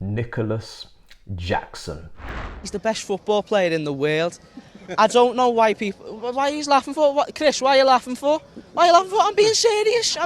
Nicholas Jackson. He's the best football player in the world. I don't know why he's laughing for. What, Chris, why are you laughing for? Why are you laughing for? I'm being serious.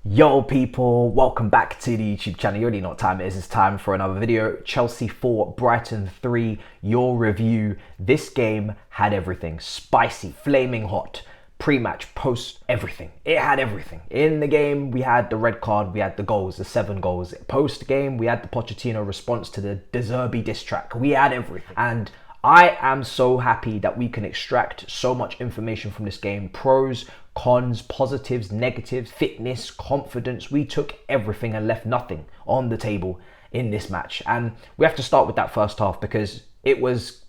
Yo people, welcome back to the YouTube channel. You already know what time it is. It's time for another video. Chelsea 4, Brighton 3, your review. This game had everything. Spicy, flaming hot, pre-match, post, everything. It had everything. In the game, we had the red card, we had the goals, the 7 goals. Post-game, we had the Pochettino response to the De Zerbi diss track. We had everything. And I am so happy that we can extract so much information from this game. Pros, cons, positives, negatives, fitness, confidence. We took everything and left nothing on the table in this match. And we have to start with that first half because it was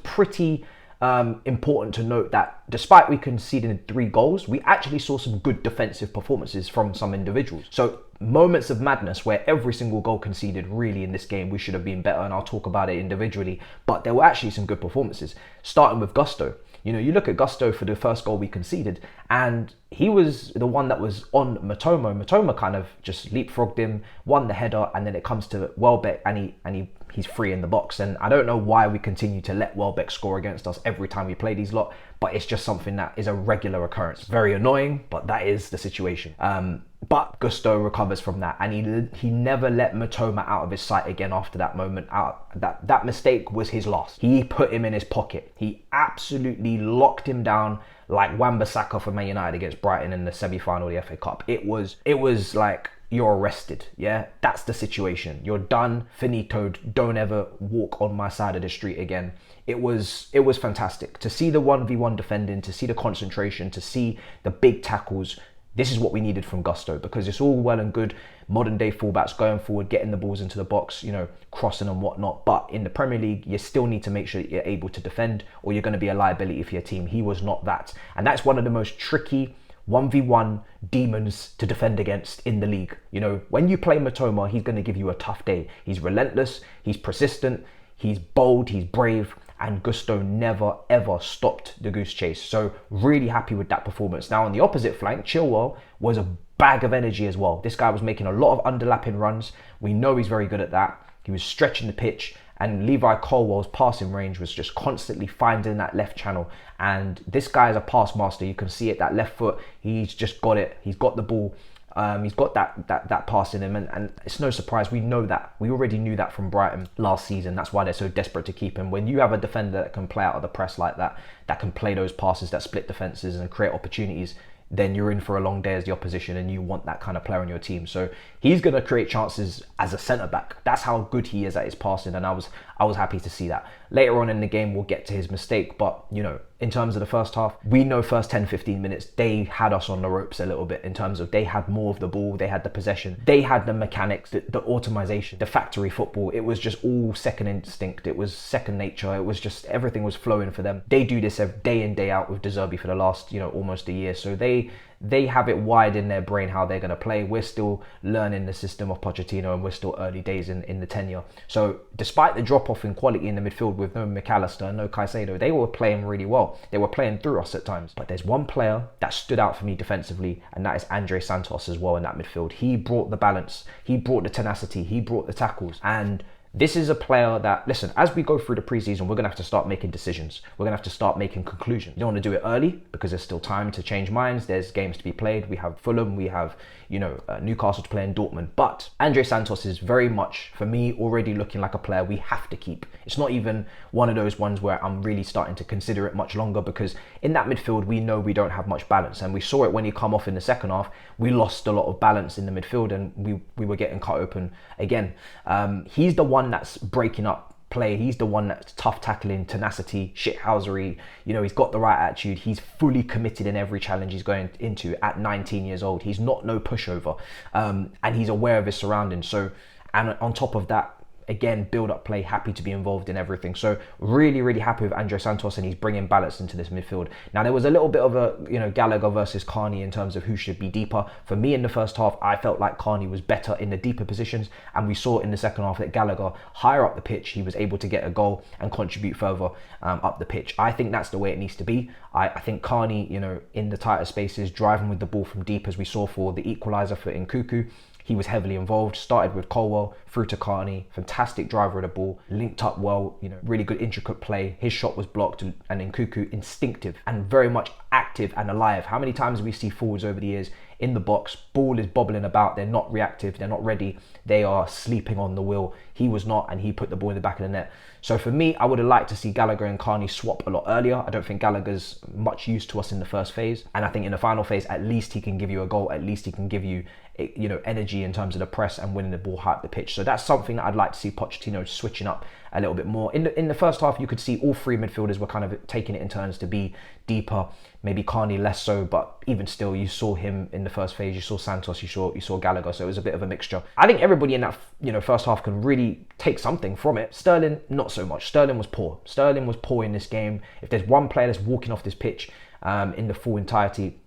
pretty important to note that despite we conceding 3 goals, we actually saw some good defensive performances from some individuals. So moments of madness where every single goal conceded really in this game, we should have been better, and I'll talk about it individually, but there were actually some good performances, starting with Gusto. You know, you look at Gusto for the first goal we conceded, and he was the one that was on Mitoma. Mitoma kind of just leapfrogged him, won the header, and then it comes to Welbeck, and he's free in the box. And I don't know why we continue to let Welbeck score against us every time we play these lot, but it's just something that is a regular occurrence. Very annoying, but that is the situation. But Gusto recovers from that, and he never let Mitoma out of his sight again after that moment. That mistake was his loss. He put him in his pocket. He absolutely locked him down like Wan-Bissaka for Man United against Brighton in the semi-final of the FA Cup. It was like, you're arrested, yeah? That's the situation. You're done, finitoed, don't ever walk on my side of the street again. It was fantastic. To see the 1v1 defending, to see the concentration, to see the big tackles. This is what we needed from Gusto, because it's all well and good modern day fullbacks going forward, getting the balls into the box, you know, crossing and whatnot. But in the Premier League, you still need to make sure that you're able to defend, or you're going to be a liability for your team. He was not that. And that's one of the most tricky 1v1 demons to defend against in the league. You know, when you play Mitoma, he's going to give you a tough day. He's relentless, he's persistent, he's bold, he's brave, and Gusto never ever stopped the goose chase. So really happy with that performance. Now on the opposite flank, Chilwell was a bag of energy as well. This guy was making a lot of underlapping runs. We know he's very good at that. He was stretching the pitch, and Levi Colwell's passing range was just constantly finding that left channel. And this guy is a pass master. You can see it, that left foot, he's just got it. He's got the ball. He's got that pass in him, and it's no surprise. We know that. We already knew that from Brighton last season. That's why they're so desperate to keep him. When you have a defender that can play out of the press like that, that can play those passes that split defenses and create opportunities, then you're in for a long day as the opposition, and you want that kind of player on your team. So he's going to create chances as a centre-back. That's how good he is at his passing, and I was happy to see that. Later on in the game, we'll get to his mistake, but, you know, in terms of the first half, we know first 10-15 minutes, they had us on the ropes a little bit in terms of they had more of the ball, they had the possession, they had the mechanics, the automation, the factory football. It was just all second instinct. It was second nature. It was just, everything was flowing for them. They do this day in, day out with De Zerbi for the last, you know, almost a year. So they have it wide in their brain how they're going to play. We're still learning the system of Pochettino, and we're still early days in the tenure. So despite the drop-off in quality in the midfield with no McAllister, no Caicedo, they were playing really well. They were playing through us at times. But there's one player that stood out for me defensively, and that is Andre Santos as well in that midfield. He brought the balance. He brought the tenacity. He brought the tackles. And this is a player that, listen, as we go through the preseason, we're going to have to start making decisions. We're going to have to start making conclusions. You don't want to do it early because there's still time to change minds. There's games to be played. We have Fulham, we have, you know, Newcastle to play in Dortmund. But Andre Santos is very much, for me, already looking like a player we have to keep. It's not even one of those ones where I'm really starting to consider it much longer, because in that midfield, we know we don't have much balance. And we saw it when he come off in the second half. We lost a lot of balance in the midfield, and we were getting cut open again. He's the one that's breaking up play. He's the one that's tough tackling, tenacity, shithousery. You know, he's got the right attitude. He's fully committed in every challenge he's going into at 19 years old. He's not no pushover, and he's aware of his surroundings. So, and on top of that, again, build up play, happy to be involved in everything. So really, really happy with Andre Santos, and he's bringing balance into this midfield. Now, there was a little bit of a, Gallagher versus Carney in terms of who should be deeper. For me, in the first half, I felt like Carney was better in the deeper positions, and we saw in the second half that Gallagher, higher up the pitch, he was able to get a goal and contribute further up the pitch. I think that's the way it needs to be. I think Carney, in the tighter spaces, driving with the ball from deep, as we saw for the equaliser for Nkuku, he was heavily involved, started with Colwell, through to Carney, fantastic driver of the ball, linked up well, really good intricate play. His shot was blocked, and Nkuku instinctive and very much active and alive. How many times we see forwards over the years in the box, ball is bobbling about, they're not reactive, they're not ready, they are sleeping on the wheel. He was not, and he put the ball in the back of the net. So for me, I would have liked to see Gallagher and Carney swap a lot earlier. I don't think Gallagher's much use to us in the first phase, and I think in the final phase, at least he can give you a goal, at least he can give you energy in terms of the press and winning the ball high up the pitch. So that's something that I'd like to see Pochettino switching up a little bit more. In the first half, you could see all three midfielders were kind of taking it in turns to be deeper. Maybe Carney less so, but even still, you saw him in the first phase. You saw Santos, you saw Gallagher. So it was a bit of a mixture. I think everybody in that first half can really take something from it. Sterling, not so much. Sterling was poor. Sterling was poor in this game. If there's one player that's walking off this pitch in the full entirety,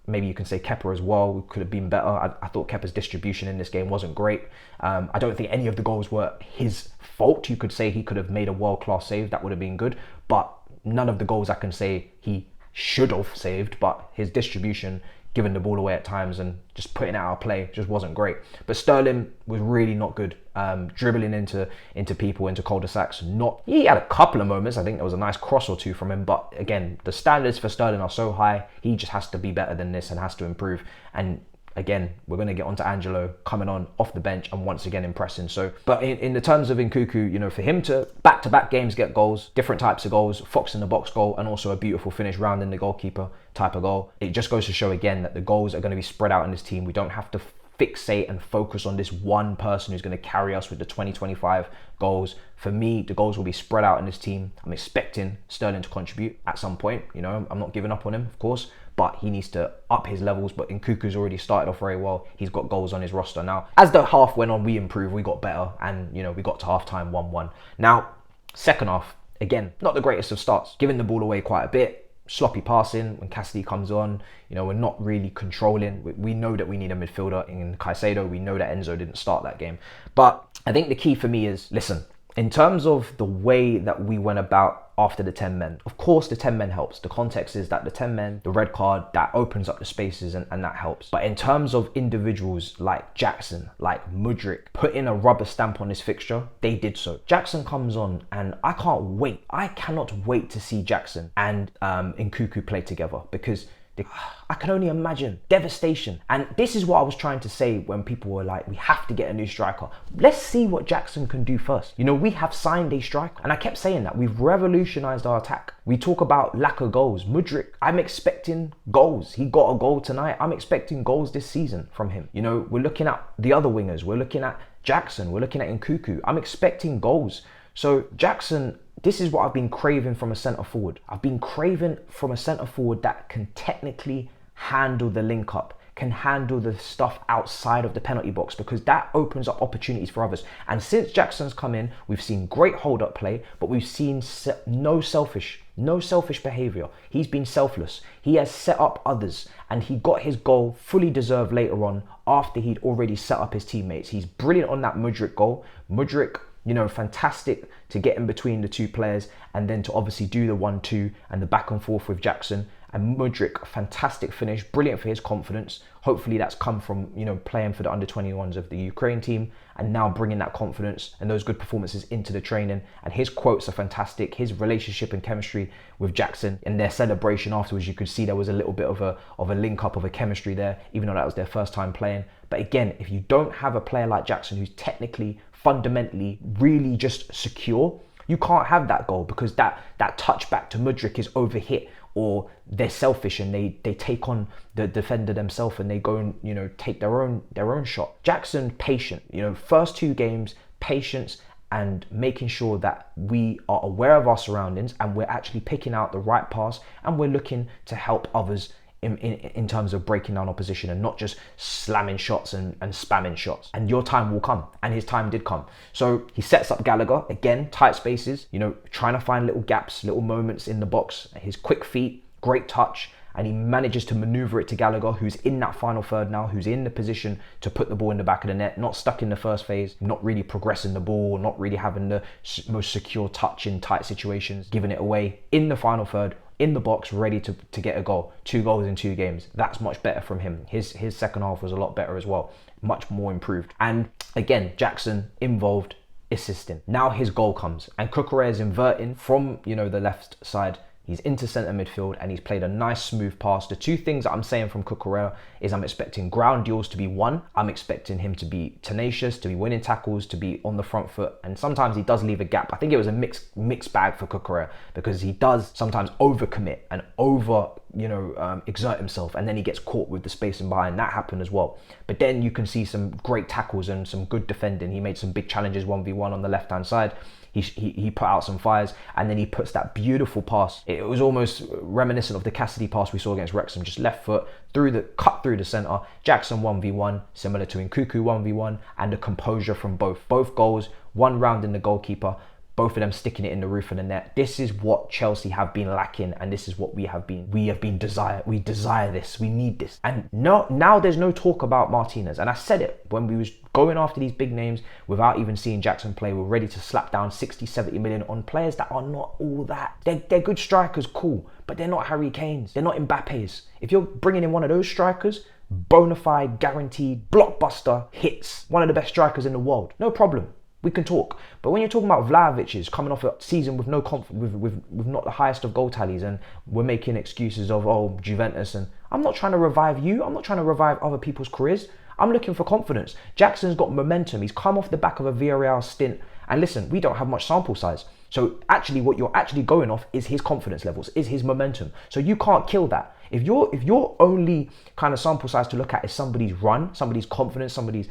maybe you can say Kepa as well. Could have been better. I thought Kepa's distribution in this game wasn't great. I don't think any of the goals were his fault. You could say he could have made a world-class save. That would have been good. But none of the goals I can say he should have saved. But his distribution, giving the ball away at times and just putting out our play, just wasn't great. But Sterling was really not good. Dribbling into people, into cul-de-sacs. He had a couple of moments. I think there was a nice cross or two from him. But again, the standards for Sterling are so high. He just has to be better than this and has to improve. And again, we're going to get onto Angelo coming on off the bench and once again impressing. So, but in the terms of Nkuku, for him to back-to-back games get goals, different types of goals, fox in the box goal, and also a beautiful finish rounding the goalkeeper type of goal, it just goes to show again that the goals are going to be spread out in this team. We don't have to fixate and focus on this one person who's going to carry us with the 2025 goals. For me, the goals will be spread out in this team. I'm expecting Sterling to contribute at some point. I'm not giving up on him, of course, but he needs to up his levels. But Nkuku's already started off very well. He's got goals on his roster now. As the half went on, we improved, we got better, and we got to half-time 1-1. Now, second half, again, not the greatest of starts. Giving the ball away quite a bit. Sloppy passing when Cassidy comes on. We're not really controlling. We know that we need a midfielder in Caicedo. We know that Enzo didn't start that game. But I think the key for me is, listen, in terms of the way that we went about after the 10 men, of course the 10 men helps. The context is that the 10 men, the red card, that opens up the spaces and that helps. But in terms of individuals like Jackson, like Mudryk, putting a rubber stamp on this fixture, they did so. Jackson comes on and I cannot wait to see Jackson and Nkuku play together, because I can only imagine devastation. And this is what I was trying to say when people were like, we have to get a new striker. Let's see what Jackson can do first. We have signed a striker. And I kept saying that. We've revolutionized our attack. We talk about lack of goals. Mudryk, I'm expecting goals. He got a goal tonight. I'm expecting goals this season from him. We're looking at the other wingers. We're looking at Jackson. We're looking at Nkuku. I'm expecting goals. So Jackson, this is what I've been craving from a centre forward. I've been craving from a centre forward that can technically handle the link up, can handle the stuff outside of the penalty box, because that opens up opportunities for others. And since Jackson's come in, we've seen great hold-up play, but we've seen no selfish behaviour. He's been selfless. He has set up others, and he got his goal fully deserved later on after he'd already set up his teammates. He's brilliant on that Mudryk goal. Mudryk, fantastic to get in between the two players and then to obviously do the 1-2 and the back and forth with Jackson. And Mudryk, fantastic finish, brilliant for his confidence. Hopefully that's come from, playing for the under-21s of the Ukraine team and now bringing that confidence and those good performances into the training. And his quotes are fantastic. His relationship and chemistry with Jackson, in their celebration afterwards, you could see there was a little bit of a link up, of a chemistry there, even though that was their first time playing. But again, if you don't have a player like Jackson who's technically, fundamentally, really just secure, you can't have that goal, because that touch back to Mudryk is overhit, or they're selfish and they take on the defender themselves and they go and take their own shot. Jackson, patient, first two games, patience, and making sure that we are aware of our surroundings and we're actually picking out the right pass and we're looking to help others in terms of breaking down opposition and not just slamming shots and spamming shots. And your time will come, and his time did come. So he sets up Gallagher, again, tight spaces, you know, trying to find little gaps, little moments in the box. His quick feet, great touch, and he manages to maneuver it to Gallagher, who's in that final third now, who's in the position to put the ball in the back of the net, not stuck in the first phase, not really progressing the ball, not really having the most secure touch in tight situations, giving it away in the final third, in the box, ready to get a goal. 2 goals in 2 games. That's much better from him. His second half was a lot better as well, much more improved. And again, Jackson involved, assisting. Now his goal comes, and Cucurella is inverting from, you know, the left side. He's into centre midfield, and he's played a nice smooth pass. The 2 things that I'm saying from Cucurella is I'm expecting ground duels to be won. I'm expecting him to be tenacious, to be winning tackles, to be on the front foot. And sometimes he does leave a gap. I think it was a mixed bag for Cucurella, because he does sometimes overcommit and exert himself, and then he gets caught with the spacing behind. That happened as well. But then you can see some great tackles and some good defending. He made some big challenges 1v1 on the left hand side. He put out some fires, and then he puts that beautiful pass. It was almost reminiscent of the Cassidy pass we saw against Wrexham, just left foot cut through the centre. Jackson 1v1, similar to Nkuku 1v1, and the composure from both goals, one round in the goalkeeper, both of them sticking it in the roof of the net. This is what Chelsea have been lacking, and this is what we desire this, we need this. And now there's no talk about Martinez, and I said it when we was going after these big names without even seeing Jackson play. We're ready to slap down 60-70 million on players that are not all that. They're good strikers, cool, but they're not Harry Kanes, they're not Mbappe's. If you're bringing in one of those strikers, bona fide, guaranteed, blockbuster hits, one of the best strikers in the world, no problem. We can talk. But when you're talking about Vlahovic's coming off a season with no confidence, with not the highest of goal tallies, and we're making excuses of, oh, Juventus, and I'm not trying to revive you. I'm not trying to revive other people's careers. I'm looking for confidence. Jackson's got momentum. He's come off the back of a Villarreal stint. And listen, we don't have much sample size. So actually what you're actually going off is his confidence levels, is his momentum. So you can't kill that. If your only kind of sample size to look at is somebody's run, somebody's confidence, somebody's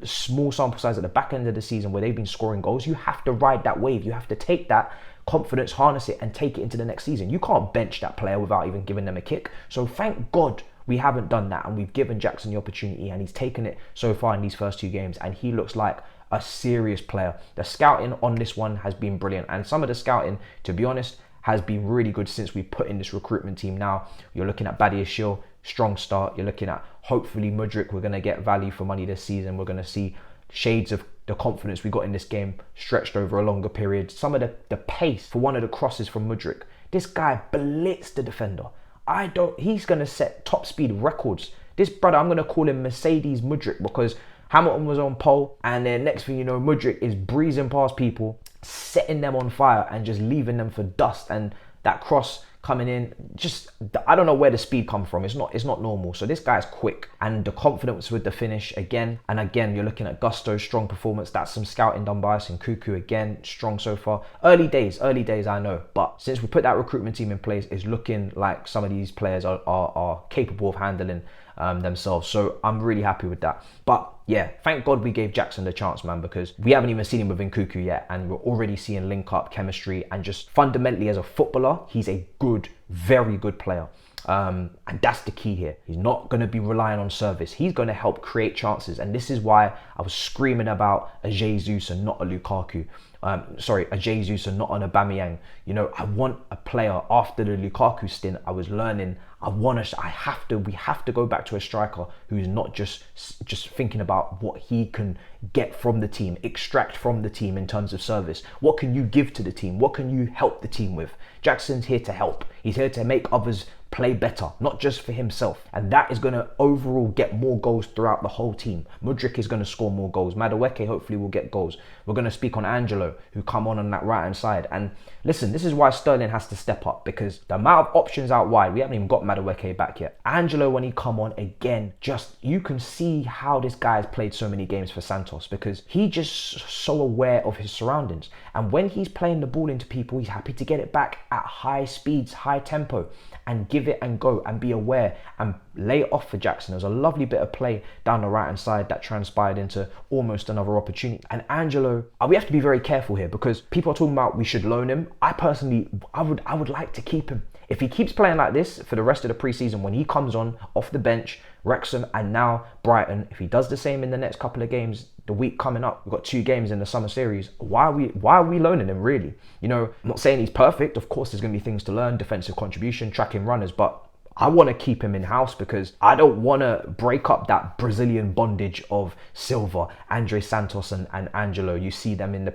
small sample size at the back end of the season where they've been scoring goals, you have to ride that wave. You have to take that confidence, harness it, and take it into the next season. You can't bench that player without even giving them a kick. So thank God we haven't done that, and we've given Jackson the opportunity, and he's taken it so far in these first 2 games, and he looks like a serious player. The scouting on this one has been brilliant, and some of the scouting, to be honest, has been really good since we put in this recruitment team. Now you're looking at Badiashile, strong start. You're looking at hopefully Mudryk. We're going to get value for money this season. We're going to see shades of the confidence we got in this game stretched over a longer period. Some of the pace for one of the crosses from Mudryk. This guy blitzed the defender. He's going to set top speed records. This brother, I'm going to call him Mercedes Mudryk, because Hamilton was on pole, and then next thing you know, Mudryk is breezing past people, setting them on fire and just leaving them for dust. And that cross coming in, just, I don't know where the speed comes from. It's not normal. So this guy's quick, and the confidence with the finish again and again. You're looking at Gusto, strong performance. That's some scouting done by us. And Nkuku again, strong so far. Early days, I know, but since we put that recruitment team in place, it's looking like some of these players are capable of handling themselves. So I'm really happy with that. But yeah, thank God we gave Jackson the chance, man, because we haven't even seen him with Nkuku yet, and we're already seeing link up chemistry, and just fundamentally as a footballer, he's a good, very good player. And that's the key here. He's not going to be relying on service. He's going to help create chances. And this is why I was screaming about a Jesus and not a Lukaku. A Jesus and not an Aubameyang. You know, I want a player after the Lukaku stint. I was learning. We have to go back to a striker who's not just thinking about what he can get from the team, extract from the team in terms of service. What can you give to the team? What can you help the team with? Jackson's here to help. He's here to make others play better, not just for himself. And that is going to overall get more goals throughout the whole team. Mudryk is going to score more goals. Madueke hopefully will get goals. We're going to speak on Angelo, who come on that right hand side. And listen, this is why Sterling has to step up, because the amount of options out wide, we haven't even got Madueke back yet. Angelo, when he come on again, just, you can see how this guy has played so many games for Santos, because he just so aware of his surroundings. And when he's playing the ball into people, he's happy to get it back at high speeds, high tempo, and give it and go and be aware and lay it off for Jackson. There was a lovely bit of play down the right hand side that transpired into almost another opportunity. And Angelo, we have to be very careful here, because people are talking about we should loan him. I personally, I would like to keep him. If he keeps playing like this for the rest of the preseason, when he comes on off the bench, Wrexham and now Brighton, if he does the same in the next couple of games, the week coming up, we've got 2 games in the summer series. Why are we loaning him, really? You know, I'm not saying he's perfect. Of course, there's going to be things to learn, defensive contribution, tracking runners, but I want to keep him in-house because I don't want to break up that Brazilian bondage of Silva, Andre Santos and Angelo. You see them in the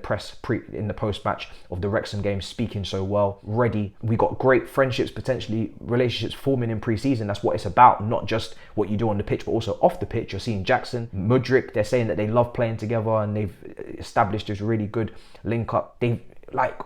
in the post-match of the Wrexham game speaking so well, ready. We got great friendships, potentially relationships forming in pre-season. That's what it's about, not just what you do on the pitch, but also off the pitch. You're seeing Jackson, Mudryk, they're saying that they love playing together and they've established this really good link-up.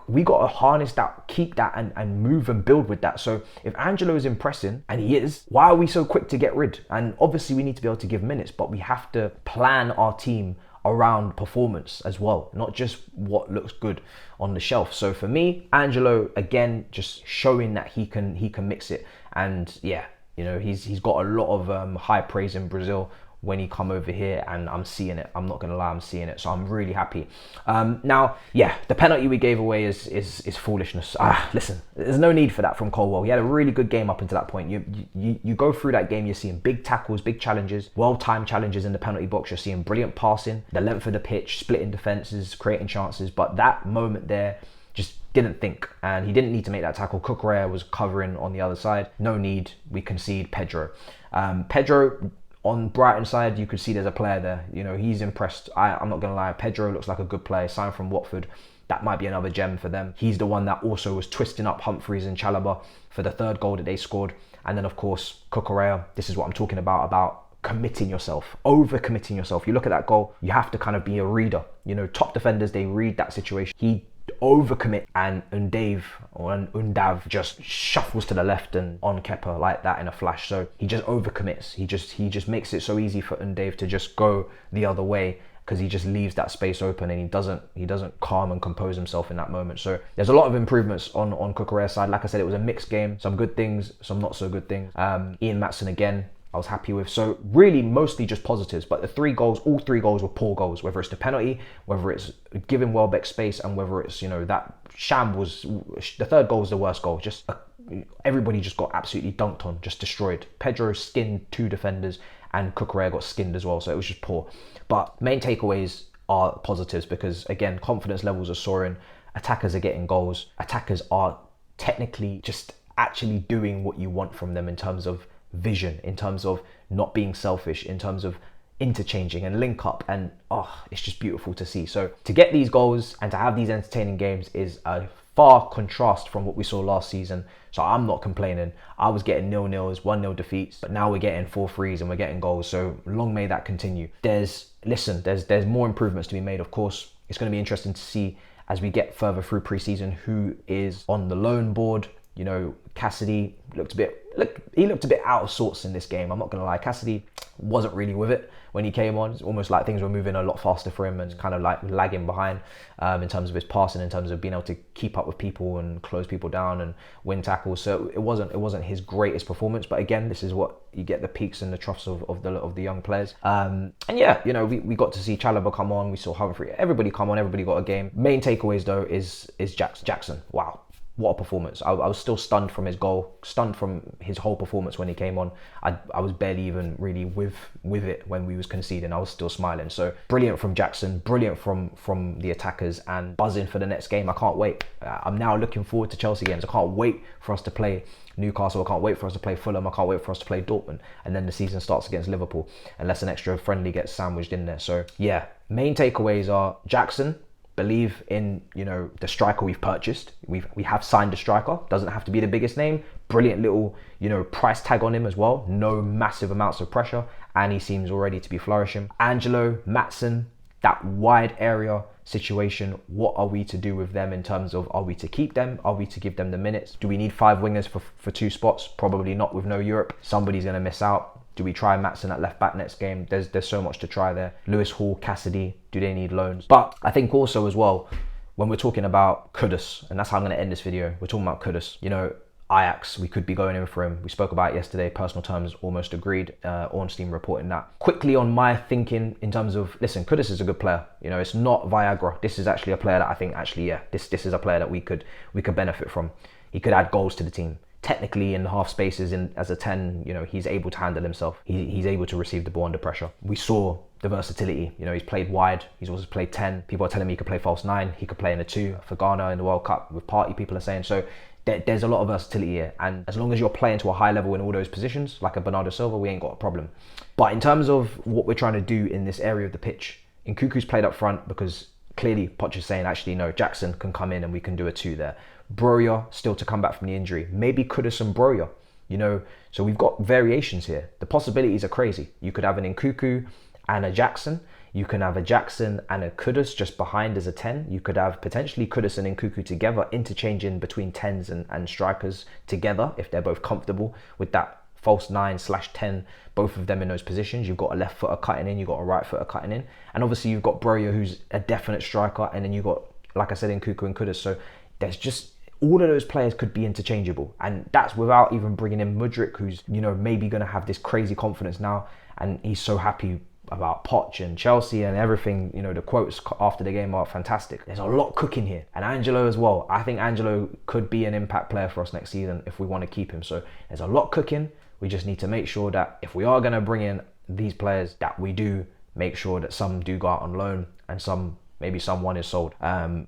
We got to harness that, keep that and move and build with that. So if Angelo is impressing, and he is, why are we so quick to get rid? And obviously we need to be able to give minutes, but we have to plan our team around performance as well, not just what looks good on the shelf. So for me, Angelo, again, just showing that he can mix it. And yeah, you know, he's got a lot of high praise in Brazil when he come over here, and I'm seeing it. I'm not gonna lie, I'm seeing it. So I'm really happy. Now, yeah, the penalty we gave away is foolishness. Listen, there's no need for that from Colwell. He had a really good game up until that point. You go through that game, you're seeing big tackles, big challenges, well-timed challenges in the penalty box. You're seeing brilliant passing, the length of the pitch, splitting defenses, creating chances. But that moment there, just didn't think, and he didn't need to make that tackle. Cucurella was covering on the other side. No need. We concede Pedro. Pedro, on Brighton side, you could see there's a player there. You know, he's impressed. I'm not going to lie. Pedro looks like a good player, signed from Watford. That might be another gem for them. He's the one that also was twisting up Humphreys and Chalobah for the 3rd goal that they scored. And then, of course, Cucurella. This is what I'm talking about committing yourself, over-committing yourself. You look at that goal, you have to kind of be a reader. You know, top defenders, they read that situation. He overcommit, and Undav just shuffles to the left and on Kepa like that in a flash. So he just overcommits. He just makes it so easy for Undav to just go the other way, because he just leaves that space open, and he doesn't calm and compose himself in that moment. So there's a lot of improvements on Cucurella's side. Like I said, it was a mixed game, some good things, some not so good things. Ian Maatsen again, I was happy with. So really mostly just positives, but all 3 goals were poor goals, whether it's the penalty, whether it's giving Welbeck space, and whether it's, you know, that shambles. The 3rd goal was the worst goal. Just everybody just got absolutely dunked on, just destroyed. Pedro skinned 2 defenders and Cucurella got skinned as well. So it was just poor. But main takeaways are positives, because again, confidence levels are soaring. Attackers are getting goals. Attackers are technically just actually doing what you want from them in terms of vision, in terms of not being selfish, in terms of interchanging and link up, and it's just beautiful to see. So to get these goals and to have these entertaining games is a far contrast from what we saw last season. So I'm not complaining. I was getting 0-0s, 1-0 defeats, but now we're getting 4-3s and we're getting goals. So long may that continue. There's more improvements to be made. Of course, it's going to be interesting to see as we get further through pre-season who is on the loan board. You know, Cassidy looked a bit out of sorts in this game. I'm not going to lie. Cassidy wasn't really with it when he came on. It's almost like things were moving a lot faster for him and kind of like lagging behind in terms of his passing, in terms of being able to keep up with people and close people down and win tackles. So it wasn't his greatest performance. But again, this is what you get, the peaks and the troughs of the young players. And yeah, you know, we got to see Chalobah come on. We saw Humphrey. Everybody come on. Everybody got a game. Main takeaways though is Jackson. Wow. What a performance. I was still stunned from his goal, stunned from his whole performance when he came on. I was barely even really with it when we was conceding. I was still smiling. So brilliant from Jackson, brilliant from the attackers, and buzzing for the next game. I can't wait. I'm now looking forward to Chelsea games. I can't wait for us to play Newcastle. I can't wait for us to play Fulham. I can't wait for us to play Dortmund. And then the season starts against Liverpool, unless an extra friendly gets sandwiched in there. So yeah, main takeaways are Jackson. Believe in, you know, the striker we've purchased. We have signed a striker. Doesn't have to be the biggest name. Brilliant little, you know, price tag on him as well. No massive amounts of pressure, and he seems already to be flourishing. Angelo, Maatsen, that wide area situation. What are we to do with them in terms of, are we to keep them? Are we to give them the minutes? Do we need 5 wingers for 2 spots? Probably not with no Europe. Somebody's going to miss out. Do we try Maatsen at left back next game? There's so much to try there. Lewis Hall, Cassidy, do they need loans? But I think also as well, when we're talking about Kudus, and that's how I'm going to end this video, we're talking about Kudus. You know, Ajax, we could be going in for him. We spoke about it yesterday, personal terms almost agreed. Ornstein reporting that. Quickly on my thinking in terms of, listen, Kudus is a good player. You know, it's not Viagra. This is actually a player that I think actually, yeah, this is a player that we could benefit from. He could add goals to the team. technically in half spaces as a 10, you know, he's able to handle himself. He's able to receive the ball under pressure. We saw the versatility. You know, he's played wide. He's also played 10. People are telling me he could play false 9. He could play in a 2 for Ghana in the World Cup with Party, people are saying. So there's a lot of versatility here. And as long as you're playing to a high level in all those positions, like a Bernardo Silva, we ain't got a problem. But in terms of what we're trying to do in this area of the pitch, Nkuku's played up front because clearly Poch is saying, actually, no, Jackson can come in and we can do a 2 there. Broja still to come back from the injury. Maybe Kudus and Broja, you know. So we've got variations here. The possibilities are crazy. You could have an Nkuku and a Jackson. You can have a Jackson and a Kudus just behind as a 10. You could have potentially Kudus and Nkuku together, interchanging between 10s and strikers together if they're both comfortable with that false 9/10, both of them in those positions. You've got a left footer cutting in, you've got a right footer cutting in. And obviously you've got Broja, who's a definite striker. And then you've got, like I said, Nkuku and Kudus. So there's just, all of those players could be interchangeable. And that's without even bringing in Mudryk, who's, you know, maybe going to have this crazy confidence now. And he's so happy about Poch and Chelsea and everything. You know, the quotes after the game are fantastic. There's a lot cooking here. And Angelo as well. I think Angelo could be an impact player for us next season if we want to keep him. So there's a lot cooking. We just need to make sure that if we are going to bring in these players, that we do make sure that some do go out on loan and some, maybe someone is sold.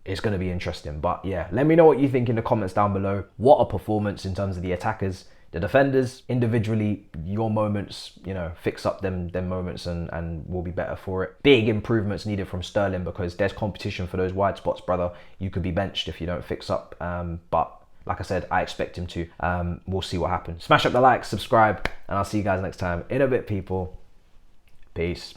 It's going to be interesting. But yeah, let me know what you think in the comments down below. What a performance in terms of the attackers. The defenders, individually, your moments, you know, fix up them moments and we'll be better for it. Big improvements needed from Sterling because there's competition for those wide spots, brother. You could be benched if you don't fix up. But like I said, I expect him to. We'll see what happens. Smash up the like, subscribe, and I'll see you guys next time. In a bit, people. Peace.